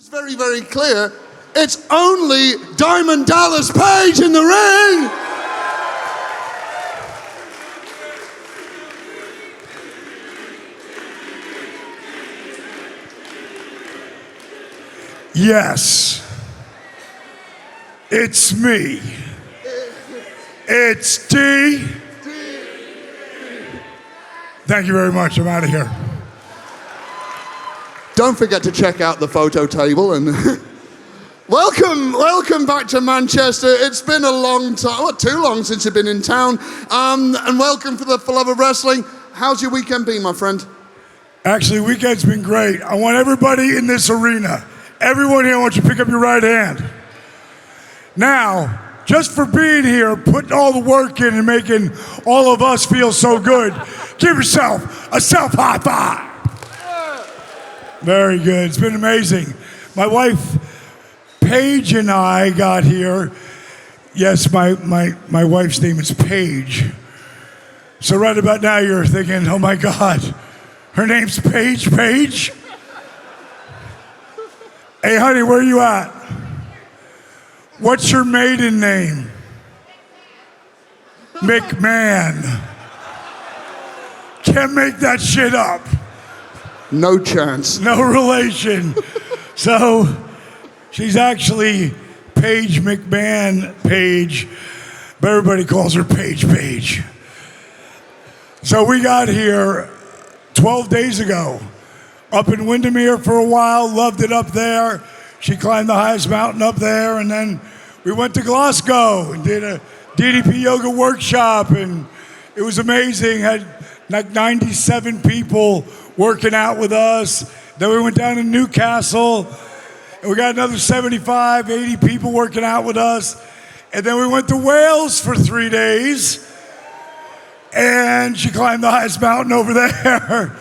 It's very, very clear. It's only Diamond Dallas Page in the ring. Yes, it's me. It's D. Thank you very much. I'm out of here. Don't forget to check out the photo table and welcome back to Manchester. It's been a long time, well, too long since you've been in town. And welcome for the love of wrestling. How's your weekend been, my friend? Actually, weekend's been great. I want everybody in this arena, everyone here, I want you to pick up your right hand. Now, just for being here, putting all the work in and making all of us feel so good, give yourself a self-high five. Very good. It's been amazing. My wife, Paige, and I got here. Yes, my wife's name is Paige. So right about now, you're thinking, oh my God, her name's Paige? Hey, honey, where are you at? What's your maiden name? McMahon. Can't make that shit up. No chance. No relation. So she's actually Paige McMahon Paige, but everybody calls her Paige. So we got here 12 days ago, up in Windermere for a while, loved it up there. She climbed the highest mountain up there, and then we went to Glasgow and did a DDP yoga workshop, and it was amazing. Had like 97 people working out with us. Then we went down to Newcastle, and we got another 75, 80 people working out with us. And then we went to Wales for 3 days, and she climbed the highest mountain over there.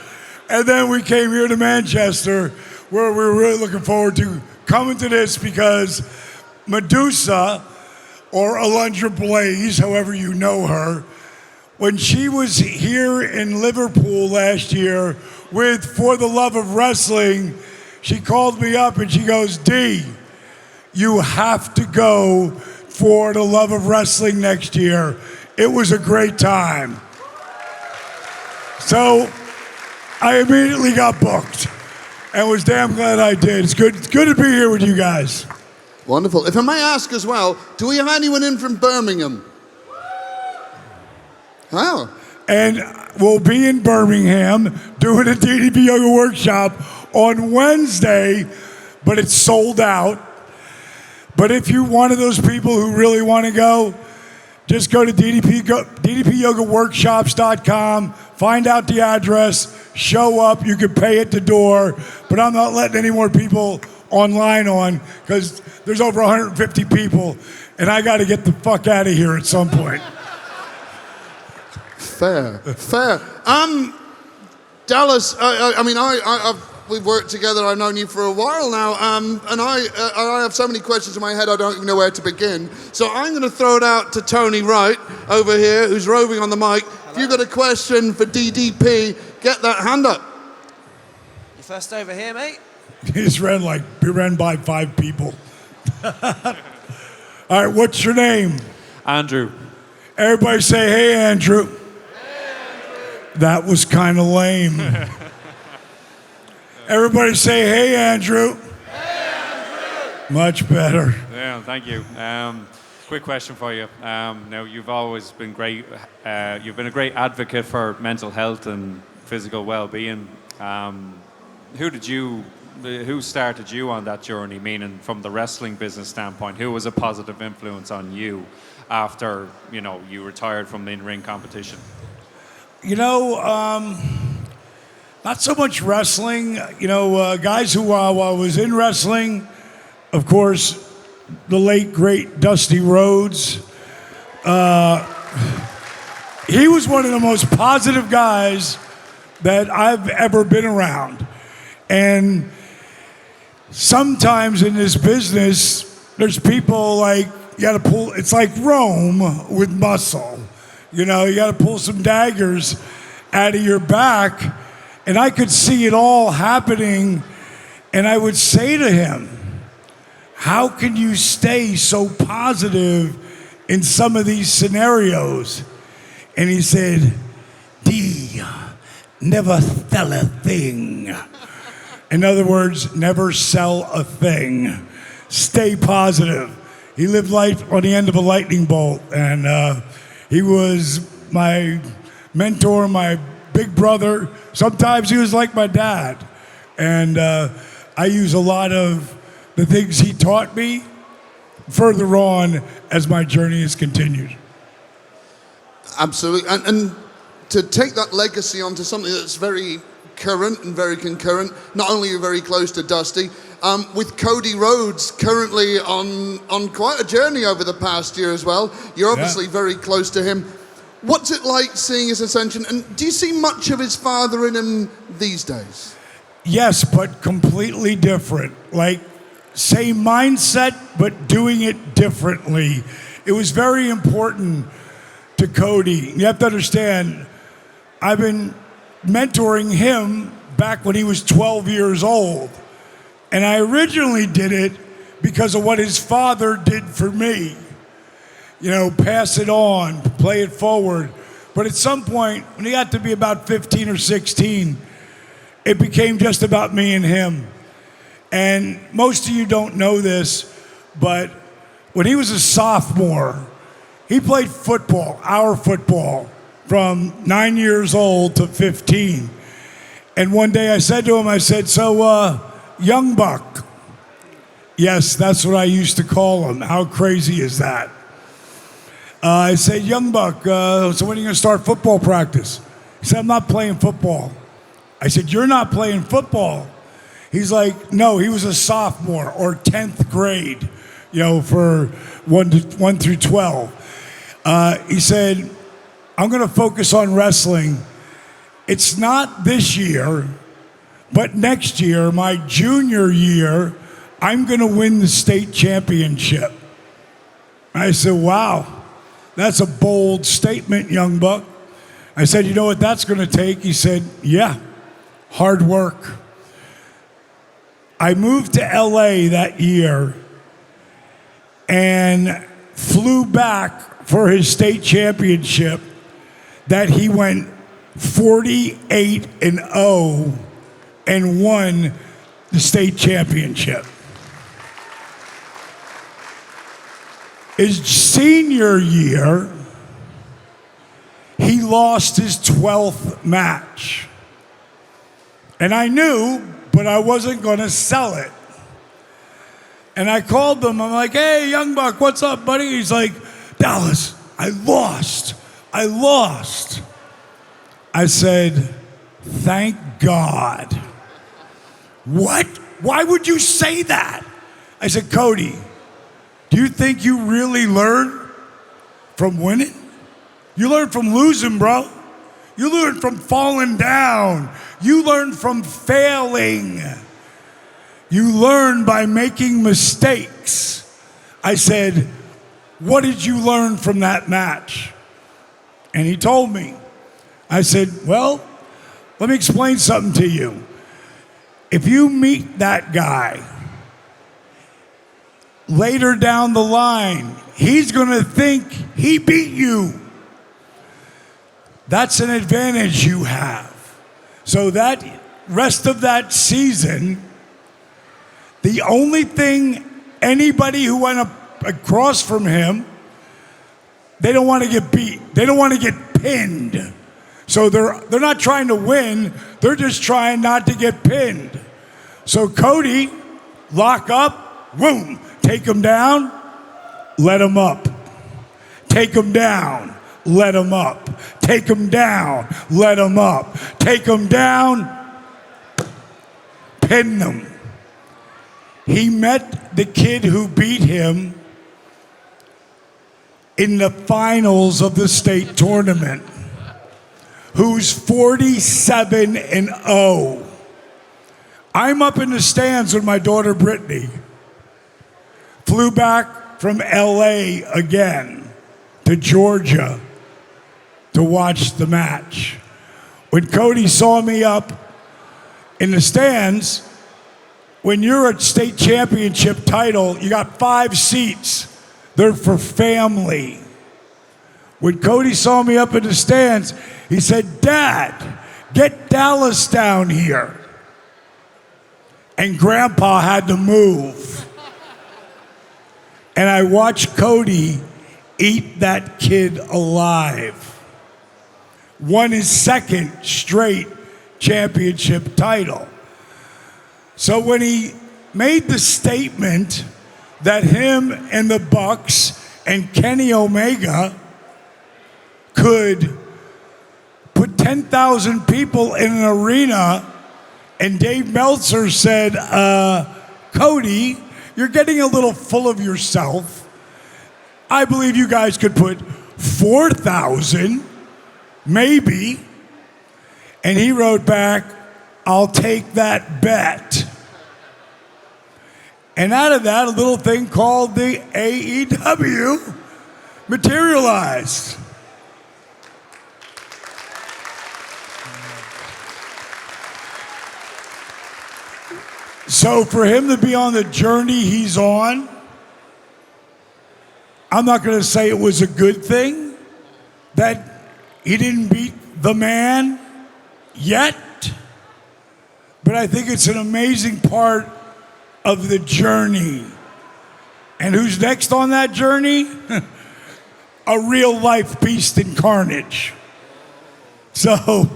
And then we came here to Manchester, where we were really looking forward to coming to this because Medusa, or Alundra Blaze, however you know her, when she was here in Liverpool last year with For the Love of Wrestling, she called me up and she goes, D, you have to go For the Love of Wrestling next year. It was a great time. So I immediately got booked and was damn glad I did. It's good to be here with you guys. Wonderful. If I may ask as well, do we have anyone in from Birmingham? Oh. And we'll be in Birmingham doing a DDP yoga workshop on Wednesday, but it's sold out. But if you're one of those people who really want to go, just go to ddpyogaworkshops.com, find out the address, show up, you can pay at the door, but I'm not letting any more people online on because there's over 150 people and I got to get the fuck out of here at some point. Fair. Dallas, we've worked together. I've known you for a while now, and I have so many questions in my head I don't even know where to begin. So I'm going to throw it out to Tony Wright over here, who's roving on the mic. Hello. If you've got a question for DDP, get that hand up. You first over here, mate? He ran by 5 people. All right, what's your name? Andrew. Everybody say, hey, Andrew. That was kind of lame. Everybody say, hey, Andrew. Hey, Andrew. Much better. Yeah, thank you. Quick question for you. Now, you've always been great. You've been a great advocate for mental health and physical well-being. Who started you on that journey, meaning from the wrestling business standpoint? Who was a positive influence on you after, you retired from the in-ring competition? Not so much wrestling. Guys who, while I was in wrestling, of course, the late, great Dusty Rhodes. He was one of the most positive guys that I've ever been around. And sometimes in this business, there's people like, you gotta pull, it's like Rome with muscle. You gotta pull some daggers out of your back. And I could see it all happening. And I would say to him, how can you stay so positive in some of these scenarios? And he said, D, never sell a thing. In other words, never sell a thing. Stay positive. He lived life on the end of a lightning bolt, and he was my mentor, my big brother. Sometimes he was like my dad. And I use a lot of the things he taught me further on as my journey has continued. Absolutely. And to take that legacy onto something that's very current and very concurrent, not only are you very close to Dusty, with Cody Rhodes currently on quite a journey over the past year as well. You're obviously very close to him. What's it like seeing his ascension? And do you see much of his father in him these days? Yes, but completely different. Like, same mindset, but doing it differently. It was very important to Cody. You have to understand, I've been mentoring him back when he was 12 years old. And I originally did it because of what his father did for me. You know, pass it on, play it forward. But at some point, when he got to be about 15 or 16, it became just about me and him. And most of you don't know this, but when he was a sophomore, he played football, our football, from 9 years old to 15. And one day I said to him, I said, so, young buck. Yes, that's what I used to call him. How crazy is that? I said, young buck, so when are you going to start football practice? He said, I'm not playing football. I said, you're not playing football? He's like, no, he was a sophomore or 10th grade, you know, for 1 through 12. He said, I'm going to focus on wrestling. It's not this year, but next year, my junior year, I'm going to win the state championship. I said, wow, that's a bold statement, young buck. I said, you know what that's going to take? He said, yeah, hard work. I moved to LA that year and flew back for his state championship that he went 48-0 and won the state championship. His senior year, he lost his 12th match. And I knew, but I wasn't going to sell it. And I called him. I'm like, hey, young buck, what's up, buddy? He's like, Dallas, I lost. I said, thank God. What? Why would you say that? I said, Cody, do you think you really learn from winning? You learn from losing, bro. You learn from falling down. You learn from failing. You learn by making mistakes. I said, what did you learn from that match? And he told me. I said, well, let me explain something to you. If you meet that guy later down the line, he's going to think he beat you. That's an advantage you have. So that rest of that season, the only thing anybody who went across from him, they don't want to get beat. They don't want to get pinned. So they're not trying to win. They're just trying not to get pinned. So Cody, lock up, boom, take him down, let him up. Take him down, let him up. Take him down, let him up. Take him down, pin them. He met the kid who beat him in the finals of the state tournament, who's 47-0. I'm up in the stands with my daughter Brittany. Flew back from LA again to Georgia to watch the match. When Cody saw me up in the stands, when you're a state championship title, you got 5 seats. They're for family. When Cody saw me up in the stands, he said, "Dad, get Dallas down here." And Grandpa had to move. And I watched Cody eat that kid alive. Won his 2nd straight championship title. So when he made the statement that him and the Bucks and Kenny Omega could put 10,000 people in an arena, and Dave Meltzer said, "Cody, you're getting a little full of yourself. I believe you guys could put 4,000, maybe." And he wrote back, "I'll take that bet." And out of that, a little thing called the AEW materialized. So for him to be on the journey he's on, I'm not going to say it was a good thing that he didn't beat the man yet, but I think it's an amazing part of the journey. And who's next on that journey? A real life beast in carnage. So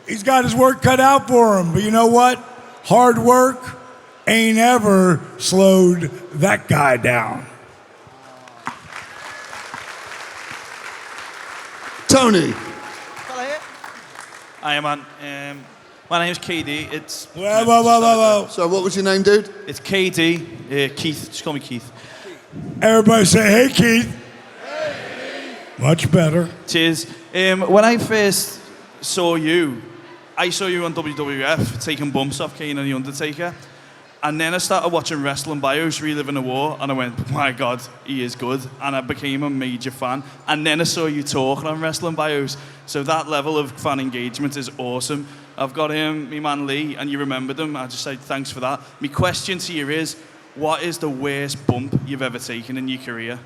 he's got his work cut out for him, but you know what? Hard work ain't ever slowed that guy down. Tony. Hi, man. My name's KD. It's Whoa. So what was your name, dude? It's KD. Keith. Just call me Keith. Everybody say, "Hey, Keith." Hey. Much better. Cheers. When I first saw you, I saw you on WWF taking bumps off Kane and The Undertaker. And then I started watching Wrestling Bios, Reliving the War, and I went, "My God, he is good." And I became a major fan. And then I saw you talking on Wrestling Bios. So that level of fan engagement is awesome. I've got me man Lee, and you remembered him. I just say thanks for that. My question to you is, what is the worst bump you've ever taken in your career?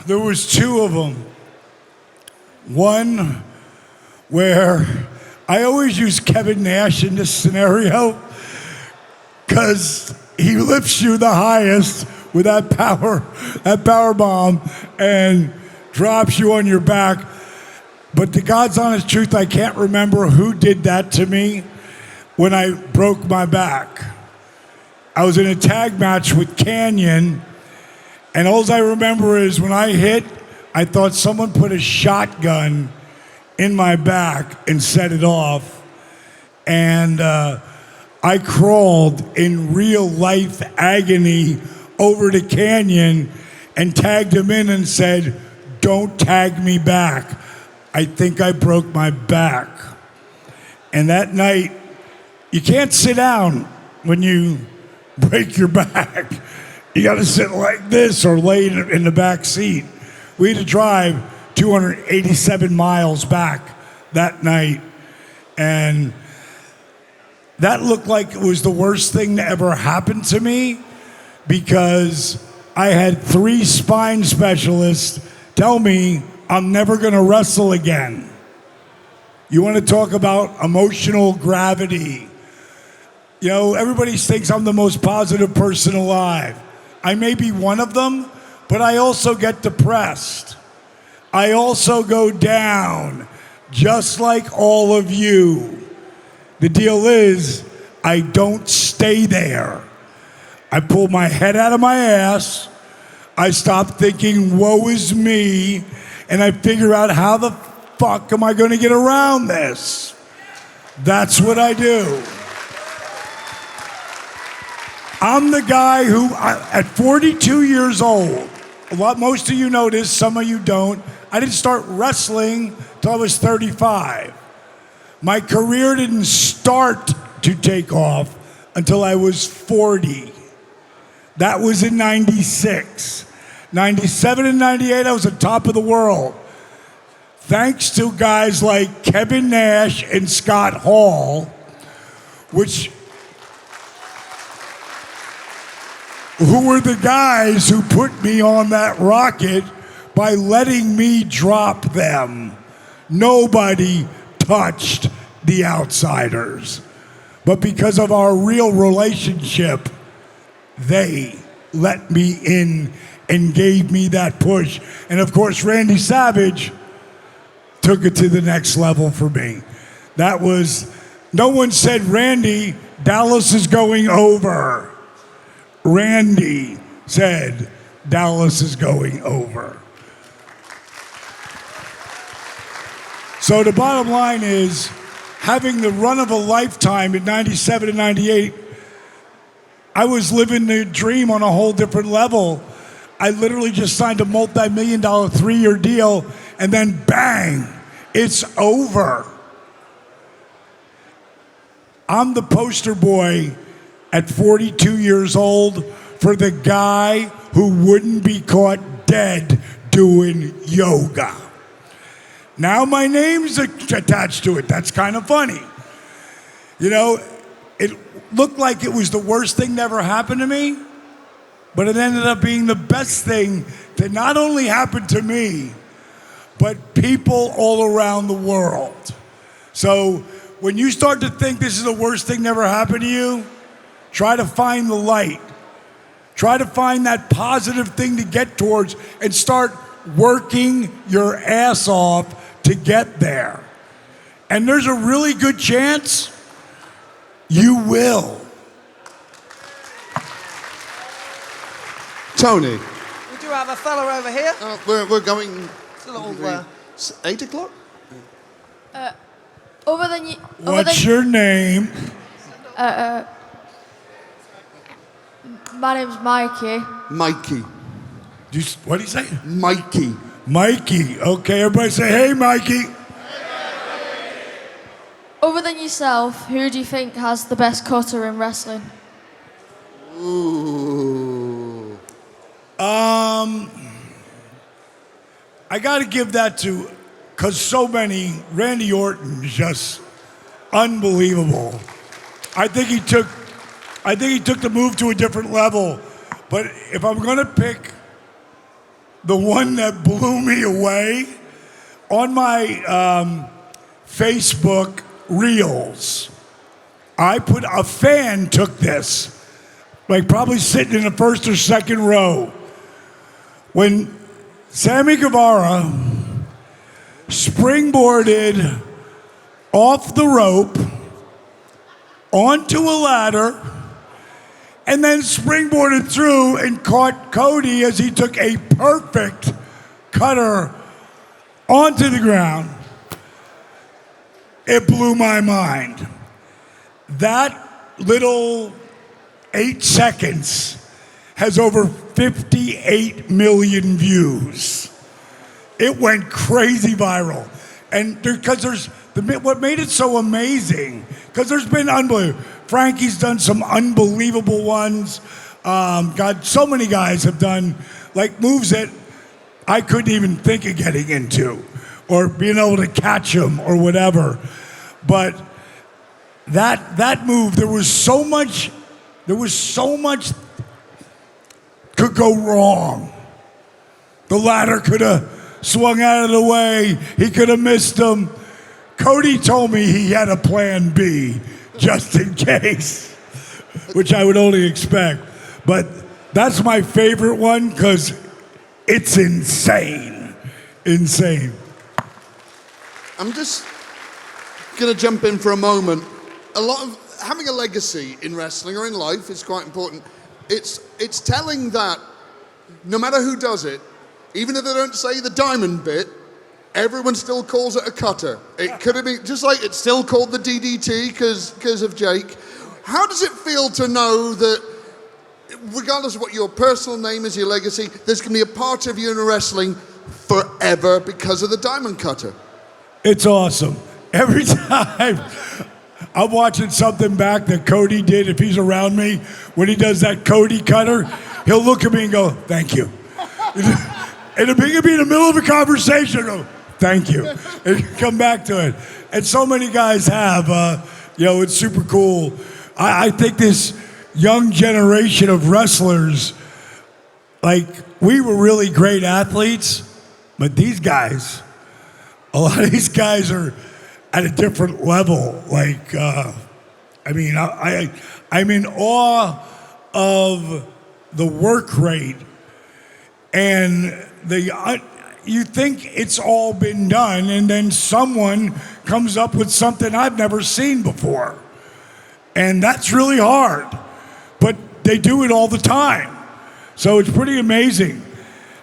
There was 2 of them. One where I always use Kevin Nash in this scenario because he lifts you the highest with that power bomb and drops you on your back. But the God's honest truth, I can't remember who did that to me when I broke my back. I was in a tag match with Canyon, and all I remember is when I hit, I thought someone put a shotgun in my back and set it off. And I crawled in real life agony over to Canyon and tagged him in and said, "Don't tag me back. I think I broke my back." And that night, you can't sit down when you break your back. You got to sit like this or lay in the back seat. We had to drive 287 miles back that night. And that looked like it was the worst thing to ever happen to me because I had 3 spine specialists tell me I'm never going to wrestle again. You want to talk about emotional gravity. You know, everybody thinks I'm the most positive person alive. I may be one of them, but I also get depressed. I also go down, just like all of you. The deal is, I don't stay there. I pull my head out of my ass, I stop thinking, woe is me, and I figure out how the fuck am I going to get around this? That's what I do. I'm the guy who, at 42 years old, most of you know this, some of you don't, I didn't start wrestling till I was 35. My career didn't start to take off until I was 40. That was in 96. 97 and 98, I was at top of the world. Thanks to guys like Kevin Nash and Scott Hall, who were the guys who put me on that rocket by letting me drop them. Nobody touched the outsiders. But because of our real relationship, they let me in and gave me that push. And of course, Randy Savage took it to the next level for me. That was, no one said, Randy, Dallas is going over. Randy said, Dallas is going over. So the bottom line is, having the run of a lifetime in 97 and 98, I was living the dream on a whole different level. I literally just signed a multi-million-dollar 3-year deal, and then bang, it's over. I'm the poster boy at 42 years old for the guy who wouldn't be caught dead doing yoga. Now my name's attached to it. That's kind of funny. You know, it looked like it was the worst thing that ever happened to me, but it ended up being the best thing that not only happened to me, but people all around the world. So when you start to think this is the worst thing that ever happened to you, try to find the light. Try to find that positive thing to get towards and start working your ass off to get there. And there's a really good chance you will. Tony, We do have a fella over here. we're going It's a little. 8 o'clock? What's your name? My name's Mikey. Mikey. What do you say? Mikey. Mikey. Okay, everybody say, hey, Mikey. Other than yourself, who do you think has the best cutter in wrestling? Ooh. I got to give that to, because so many, Randy Orton is just unbelievable. I think he took the move to a different level. But if I'm going to pick the one that blew me away, on my Facebook Reels, a fan took this, like probably sitting in the first or second row, when Sammy Guevara springboarded off the rope onto a ladder and then springboarded through and caught Cody as he took a perfect cutter onto the ground. It blew my mind. That little 8 seconds has over 58 million views. It went crazy viral. And because what made it so amazing, because there's been unbelievable. Frankie's done some unbelievable ones. God, so many guys have done like moves that I couldn't even think of getting into or being able to catch them or whatever. But that move, there was so much could go wrong. The ladder could have swung out of the way. He could have missed him. Cody told me he had a plan B just in case, which I would only expect. But that's my favorite one because it's insane. Insane. I'm just going to jump in for a moment. A lot of having a legacy in wrestling or in life is quite important. It's telling that no matter who does it, even if they don't say the diamond bit, everyone still calls it a cutter. It could have been, just like it's still called the DDT because of Jake. How does it feel to know that regardless of what your personal name is, your legacy, there's going to be a part of you in wrestling forever because of the diamond cutter? It's awesome. Every time I'm watching something back that Cody did, if he's around me, when he does that Cody cutter, he'll look at me and go, thank you. And if he could be in the middle of a conversation, go, thank you. And come back to it. And so many guys have, It's super cool. I think this young generation of wrestlers, like, we were really great athletes, but these guys, a lot of these guys are at a different level. Like, I'm in awe of the work rate and you think it's all been done, and then someone comes up with something I've never seen before. And that's really hard, but they do it all the time. So it's pretty amazing.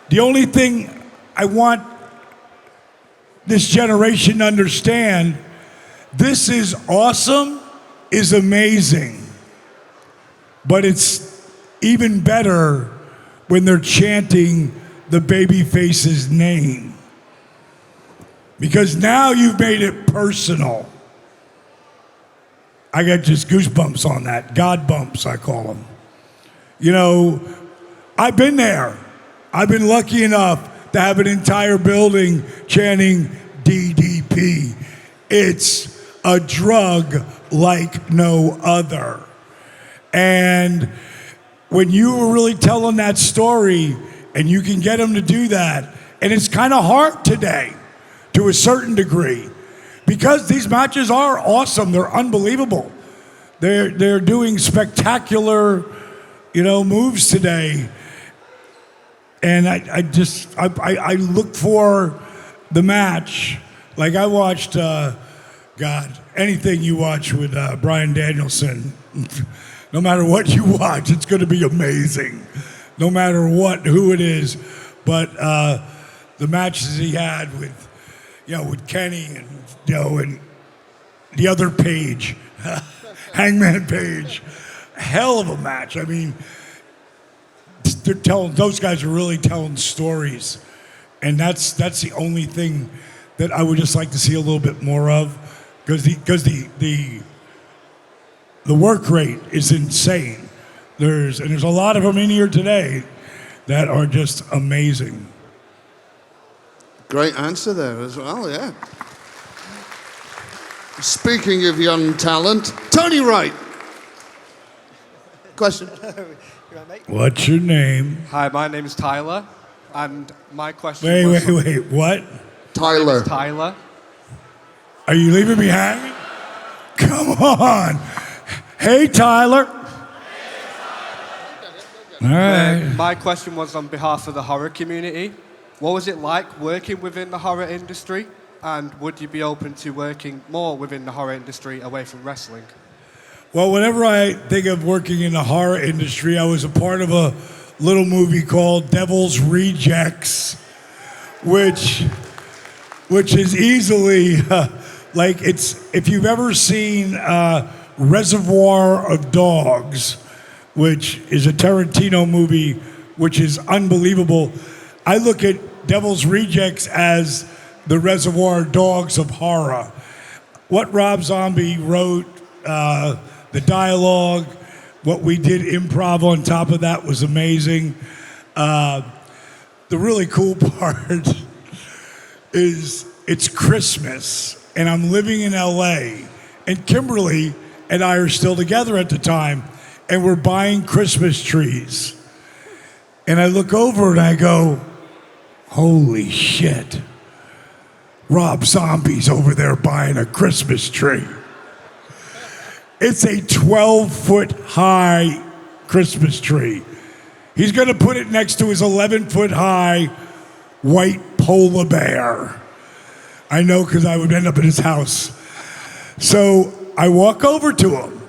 The only thing I want this generation to understand, this is awesome, is amazing, but it's even better when they're chanting the babyface's name. Because now you've made it personal. I got just goosebumps on that. God bumps, I call them. I've been there. I've been lucky enough to have an entire building chanting DDP. It's a drug like no other. And when you were really telling that story, and you can get them to do that, and it's kind of hard today to a certain degree, because these matches are awesome. They're unbelievable. They're doing spectacular, moves today. And I look for the match. Like, I watched, anything you watch with Bryan Danielson, no matter what you watch, it's going to be amazing. No matter who it is. But the matches he had with, with Kenny and, and the other Page, Hangman Page, hell of a match. I mean, those guys are really telling stories. And that's the only thing that I would just like to see a little bit more of, because the work rate is insane. There's a lot of them in here today that are just amazing. Great answer there as well, yeah. Speaking of young talent, Tony Wright. Question. What's your name? Hi, my name is Tyler, and my question Wait, what? Tyler. Tyler. Are you leaving me hanging? Come on. Hey, Tyler. All right. My question was on behalf of the horror community. What was it like working within the horror industry? And would you be open to working more within the horror industry away from wrestling? Well, whenever I think of working in the horror industry, I was a part of a little movie called Devil's Rejects, which is easily, if you've ever seen Reservoir of Dogs, which is a Tarantino movie, which is unbelievable. I look at Devil's Rejects as the Reservoir Dogs of horror. What Rob Zombie wrote, the dialogue, what we did improv on top of that was amazing. The really cool part is it's Christmas, and I'm living in LA, and Kimberly and I are still together at the time, and we're buying Christmas trees. And I look over and I go, holy shit, Rob Zombie's over there buying a Christmas tree. It's a 12-foot high Christmas tree. He's gonna put it next to his 11-foot high white polar bear. I know, because I would end up at his house. So I walk over to him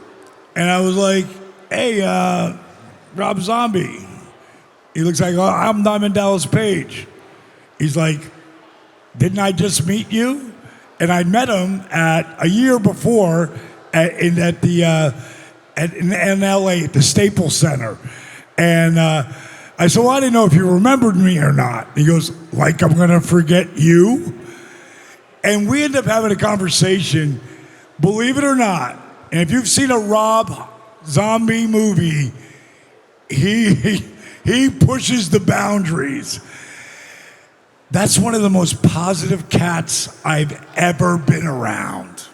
and I was like, hey, Rob Zombie. He looks like, oh, I'm Diamond Dallas Page. He's like, didn't I just meet you? And I met him a year before in LA at the Staples Center. And I said, well, I didn't know if you remembered me or not. He goes, like I'm gonna forget you? And we ended up having a conversation, believe it or not. And if you've seen a Rob Zombie movie, he pushes the boundaries. That's one of the most positive cats I've ever been around.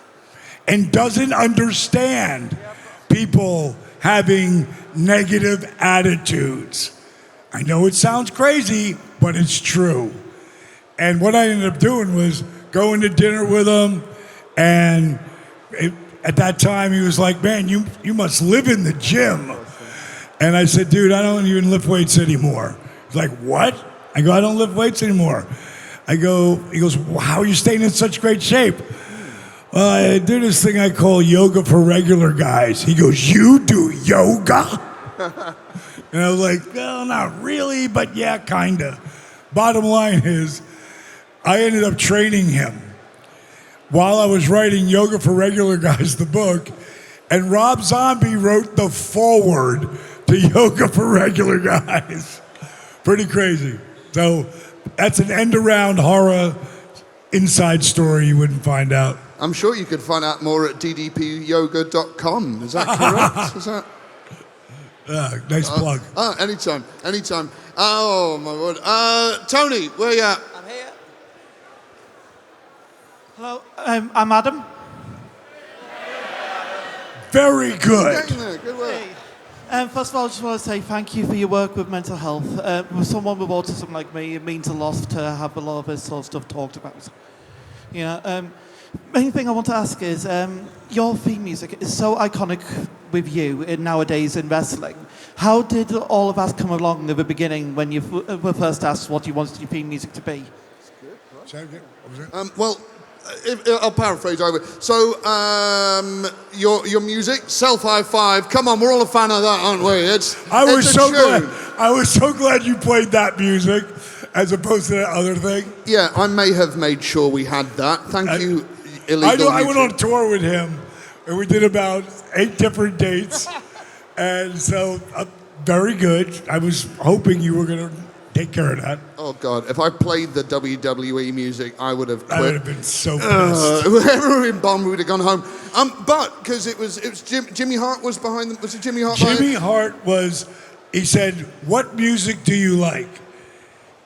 and doesn't understand people having negative attitudes. I know it sounds crazy, but it's true. And what I ended up doing was going to dinner with him, and at that time he was like, man, you must live in the gym. And I said, dude, I don't even lift weights anymore. He's like, what? I go, I don't lift weights anymore. He goes, well, how are you staying in such great shape? Well, I do this thing I call yoga for regular guys. He goes, you do yoga? And I was like, well, not really, but yeah, kinda. Bottom line is, I ended up training him while I was writing Yoga for Regular Guys, the book, and Rob Zombie wrote the foreword to Yoga for Regular Guys. Pretty crazy. So that's an end-around horror inside story you wouldn't find out. I'm sure you could find out more at ddpyoga.com. Is that correct? Is that? Nice plug. Anytime. Oh, my word. Tony, where you at? I'm here. Hello, I'm Adam. Very good. Getting there. Good work. First of all, I just want to say thank you for your work with mental health. For someone with autism like me, it means a lot to have a lot of this sort of stuff talked about. Main thing I want to ask is, your theme music is so iconic with you nowadays in wrestling. How did all of that come along at the beginning when you were first asked what you wanted your theme music to be? Well, I'll paraphrase over. So, your music, Self High Five. Come on, we're all a fan of that, aren't we? I was so glad you played that music as opposed to that other thing. Yeah, I may have made sure we had that. Thank you, illegal. I went on tour with him, and we did about 8 different dates, and so very good. I was hoping you were going to take care of that. Oh God! If I played the WWE music, I would have quit. I would have been so pissed. Whoever in Bomb would have gone home. But because it was Jimmy Hart was behind them. Was it Jimmy Hart? Jimmy Hart was. He said, "What music do you like?"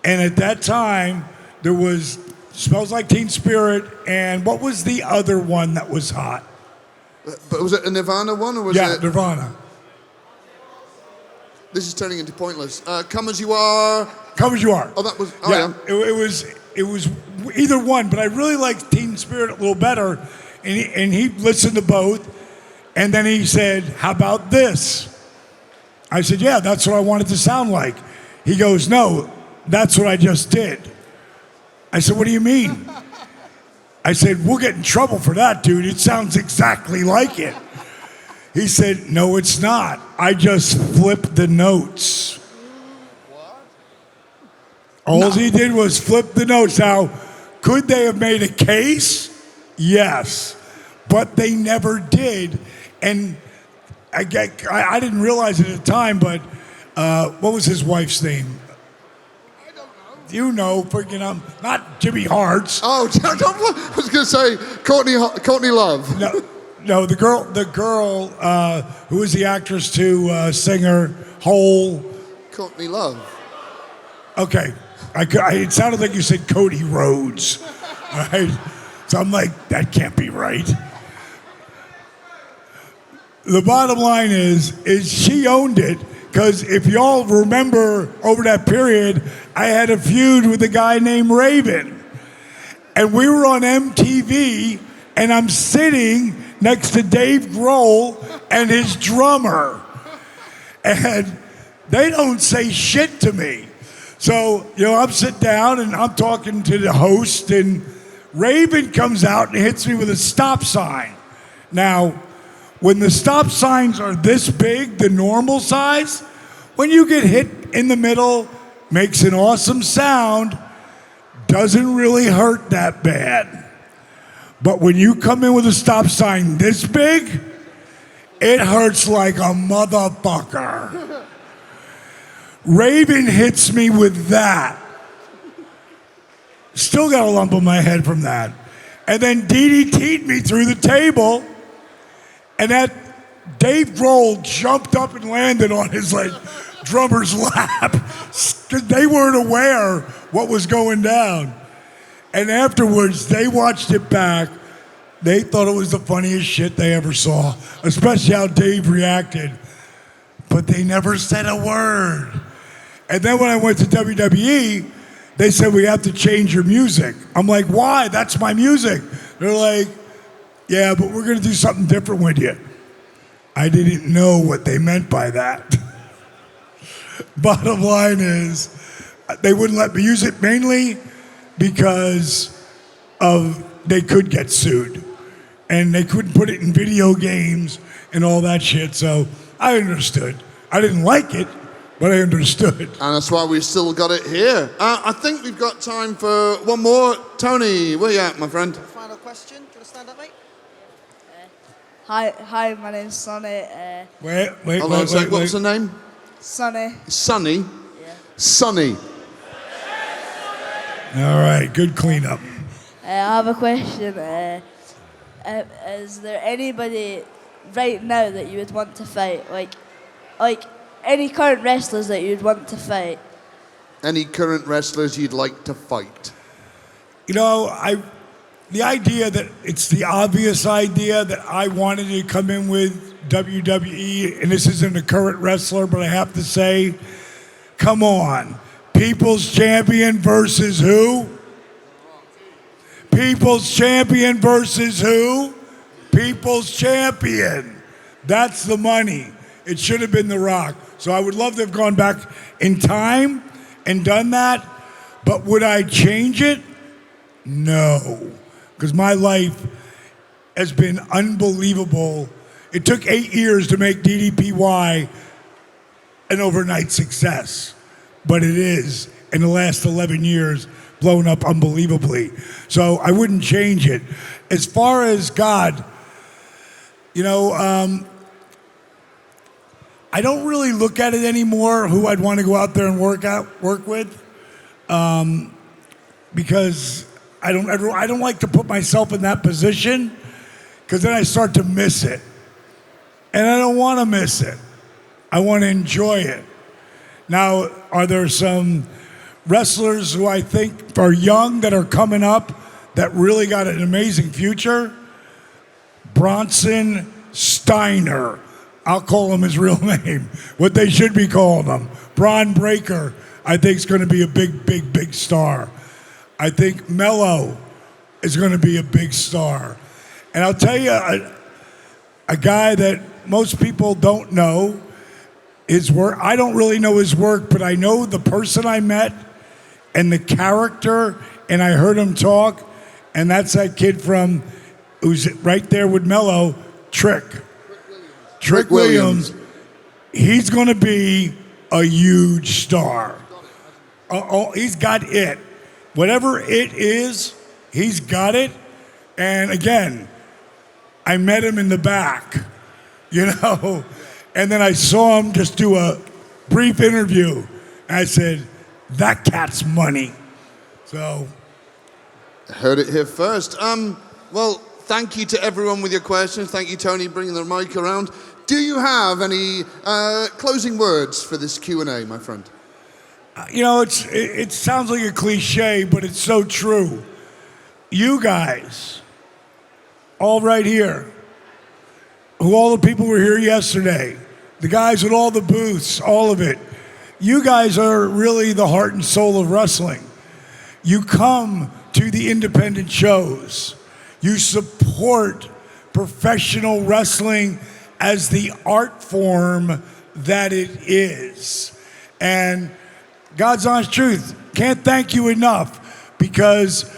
And at that time, there was "Smells Like Teen Spirit" and what was the other one that was hot? But was it a Nirvana one or was it? Yeah, Nirvana. This is turning into pointless. Come As You Are. Come As You Are. Oh, that was. Oh, yeah. yeah. It was either one, but I really liked Teen Spirit a little better. And he listened to both, and then he said, "How about this?" I said, "Yeah, that's what I want it to sound like." He goes, "No, that's what I just did." I said, "What do you mean?" I said, "We'll get in trouble for that, dude. It sounds exactly like it." He said, "No, it's not. I just flipped the notes." What? All he did was flip the notes. Now, could they have made a case? Yes. But they never did. And I didn't realize it at the time, but what was his wife's name? I don't know. You know, freaking not Jimmy Hart's. Oh, I was going to say Courtney Love. No, the girl who was the actress to singer Hole. Courtney Love. Okay, it sounded like you said Cody Rhodes. All right, so I'm like, that can't be right. The bottom line is she owned it, because if y'all remember over that period, I had a feud with a guy named Raven, and we were on MTV, and I'm sitting next to Dave Grohl and his drummer, and they don't say shit to me. So, I'm sitting down and I'm talking to the host, and Raven comes out and hits me with a stop sign. Now, when the stop signs are this big, the normal size, when you get hit in the middle, makes an awesome sound, doesn't really hurt that bad. But when you come in with a stop sign this big, it hurts like a motherfucker. Raven hits me with that. Still got a lump on my head from that. And then DDT'd me through the table, and that Dave Grohl jumped up and landed on his drummer's lap, because they weren't aware what was going down. And afterwards, they watched it back. They thought it was the funniest shit they ever saw, especially how Dave reacted. But they never said a word. And then when I went to WWE, they said, we have to change your music. I'm like, why? That's my music. They're like, yeah, but we're going to do something different with you. I didn't know what they meant by that. Bottom line is, they wouldn't let me use it mainly because they could get sued. And they couldn't put it in video games and all that shit. So I understood. I didn't like it, but I understood. And that's why we still got it here. I think we've got time for one more. Tony, where you at, my friend? Final question. Do you want to stand up, mate? Hi, my name's Sonny. Wait. Hold on a sec. What was the name? Sonny. Sonny? Yeah. Sonny. All right, good cleanup. I have a question. Is there anybody right now that you would want to fight? Like any current wrestlers that you'd want to fight? Any current wrestlers you'd like to fight? You know, the idea that it's the obvious idea that I wanted to come in with WWE, and this isn't a current wrestler, but I have to say, come on. People's Champion versus who? People's Champion versus who? People's Champion. That's the money. It should have been The Rock. So I would love to have gone back in time and done that. But would I change it? No. Because my life has been unbelievable. It took 8 years to make DDPY an overnight success. But it is, in the last 11 years, blown up unbelievably. So I wouldn't change it. As far as God, you know, I don't really look at it anymore who I'd want to go out there and work with, because I don't like to put myself in that position, because then I start to miss it, and I don't want to miss it. I want to enjoy it. Now, are there some wrestlers who I think are young that are coming up that really got an amazing future? Bronson Steiner. I'll call him his real name. What they should be calling him. Braun Breaker, I think, is going to be a big star. I think Mello is going to be a big star. And I'll tell you, a guy that most people don't know his work. I don't really know his work, but I know the person I met and the character, and I heard him talk, and that's that kid from, who's right there with Mello, Trick Williams. He's going to be a huge star. He's got it. Whatever it is, he's got it. And again, I met him in the back, you know, and then I saw him just do a brief interview. And I said, that cat's money. So. Heard it here first. Well, thank you to everyone with your questions. Thank you, Tony, bringing the mic around. Do you have any closing words for this Q&A, my friend? You know, it sounds like a cliche, but it's so true. You guys, all right here, who all the people were here yesterday, the guys with all the booths, all of it, you guys are really the heart and soul of wrestling. You come to the independent shows. You support professional wrestling as the art form that it is. And God's honest truth, can't thank you enough, because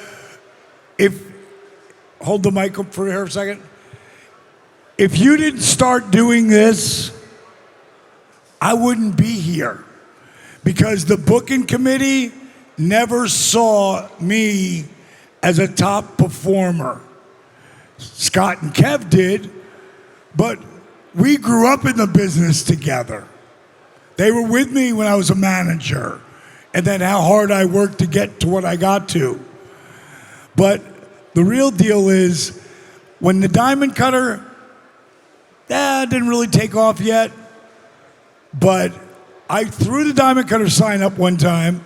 hold the mic up for here a second. If you didn't start doing this, I wouldn't be here, because the booking committee never saw me as a top performer. Scott and Kev did, but we grew up in the business together. They were with me when I was a manager, and then how hard I worked to get to what I got to. But the real deal is, when the Diamond Cutter, didn't really take off yet, but I threw the Diamond Cutter sign up one time,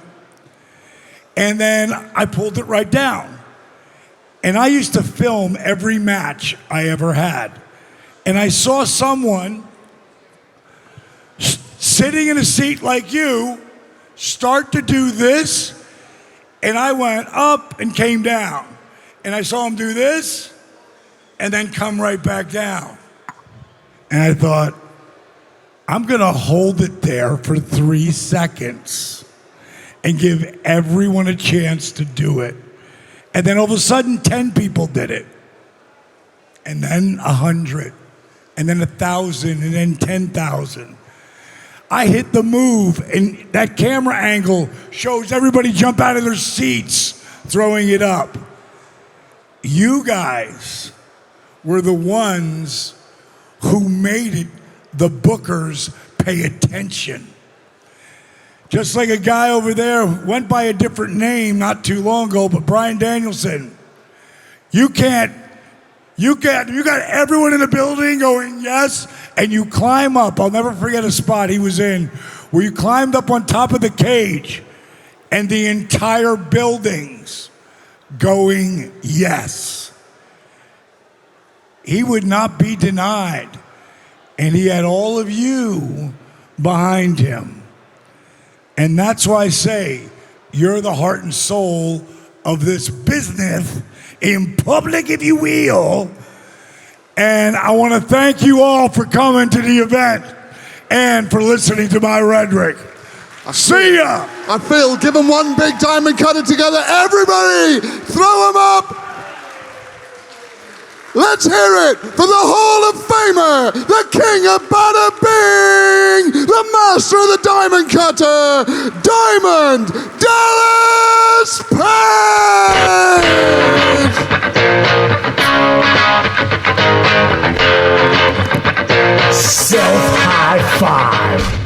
and then I pulled it right down. And I used to film every match I ever had. And I saw someone sitting in a seat like you start to do this, and I went up and came down. And I saw him do this, and then come right back down. And I thought, I'm gonna hold it there for 3 seconds and give everyone a chance to do it. And then all of a sudden, 10 people did it. And then 100, and then 1,000, and then 10,000. I hit the move, and that camera angle shows everybody jump out of their seats throwing it up. You guys were the ones who made it the bookers pay attention. Just like a guy over there went by a different name not too long ago, but Brian Danielson. You got everyone in the building going yes, and you climb up. I'll never forget a spot he was in where you climbed up on top of the cage and the entire building's going yes. He would not be denied. And he had all of you behind him. And that's why I say you're the heart and soul of this business in public, if you will. And I want to thank you all for coming to the event and for listening to my rhetoric. See ya! I feel, give them one big diamond cutter together. Everybody, throw them up. Let's hear it for the Hall of Famer, the King of Bada Bing, the Master of the Diamond Cutter, Diamond Dallas Page! Self high five.